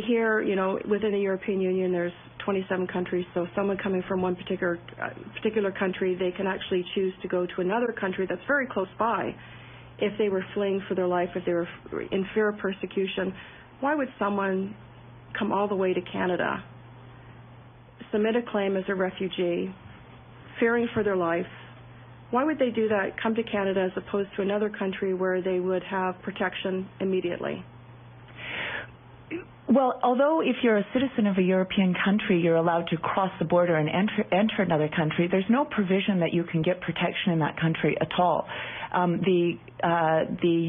Here, you know, within the European Union, there's 27 countries, so someone coming from one particular country, they can actually choose to go to another country that's very close by. If they were fleeing for their life, if they were in fear of persecution, why would someone come all the way to Canada, submit a claim as a refugee, fearing for their life? Why would they do that, come to Canada as opposed to another country where they would have protection immediately? Well, although if you're a citizen of a European country, you're allowed to cross the border and enter another country, there's no provision that you can get protection in that country at all. The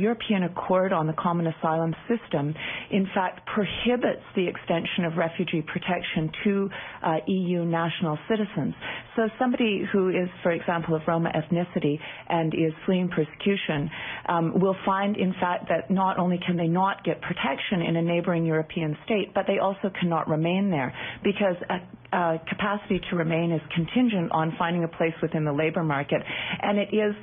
European Accord on the Common Asylum System, in fact, prohibits the extension of refugee protection to EU national citizens. So somebody who is, for example, of Roma ethnicity and is fleeing persecution will find, in fact, that not only can they not get protection in a neighboring European state, but they also cannot remain there because capacity to remain is contingent on finding a place within the labor market, and it is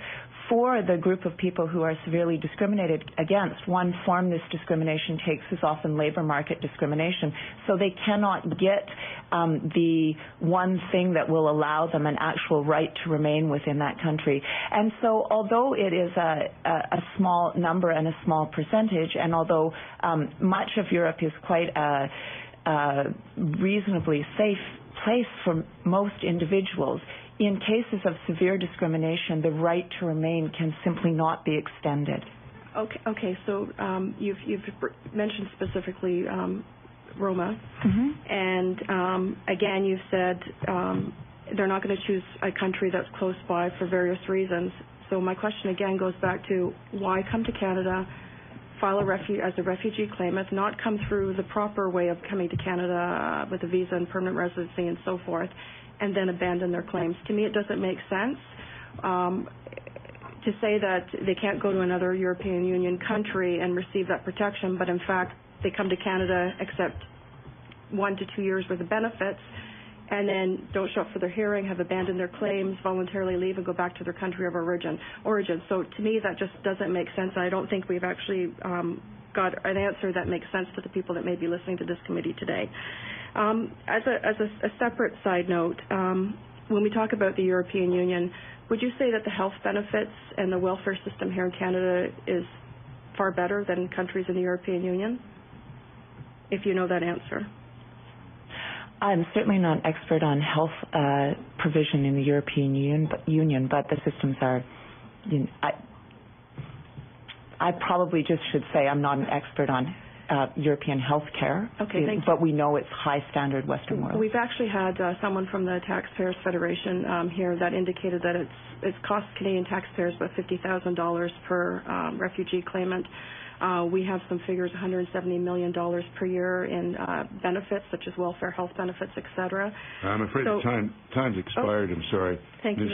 for the group of people who are severely discriminated against. One form this discrimination takes is often labor market discrimination, so they cannot get the one thing that will allow them an actual right to remain within that country. And so although it is a small number and a small percentage, and although much of Europe is quite a reasonably safe place for most individuals, in cases of severe discrimination, the right to remain can simply not be extended. Okay. So you've mentioned specifically Roma, and again, you've said they're not going to choose a country that's close by for various reasons. So my question again goes back to why come to Canada, file as a refugee claimant, not come through the proper way of coming to Canada with a visa and permanent residency and so forth, and then abandon their claims. To me, it doesn't make sense to say that they can't go to another European Union country and receive that protection, but in fact, they come to Canada, accept 1 to 2 years worth of benefits, and then don't show up for their hearing, have abandoned their claims, voluntarily leave, and go back to their country of origin. So to me, that just doesn't make sense. I don't think we've actually got an answer that makes sense to the people that may be listening to this committee today. As a separate side note, when we talk about the European Union, would you say that the health benefits and the welfare system here in Canada is far better than countries in the European Union? If you know that answer. I'm certainly not an expert on health provision in the European Union, but the systems are, I probably just should say I'm not an expert on European health care, but we know it's high standard Western world. We've actually had someone from the Taxpayers Federation here that indicated that it's cost Canadian taxpayers about $50,000 per refugee claimant. We have some figures, $170 million per year in benefits, such as welfare, health benefits, et cetera. I'm afraid time's expired. I'm sorry. Thank you.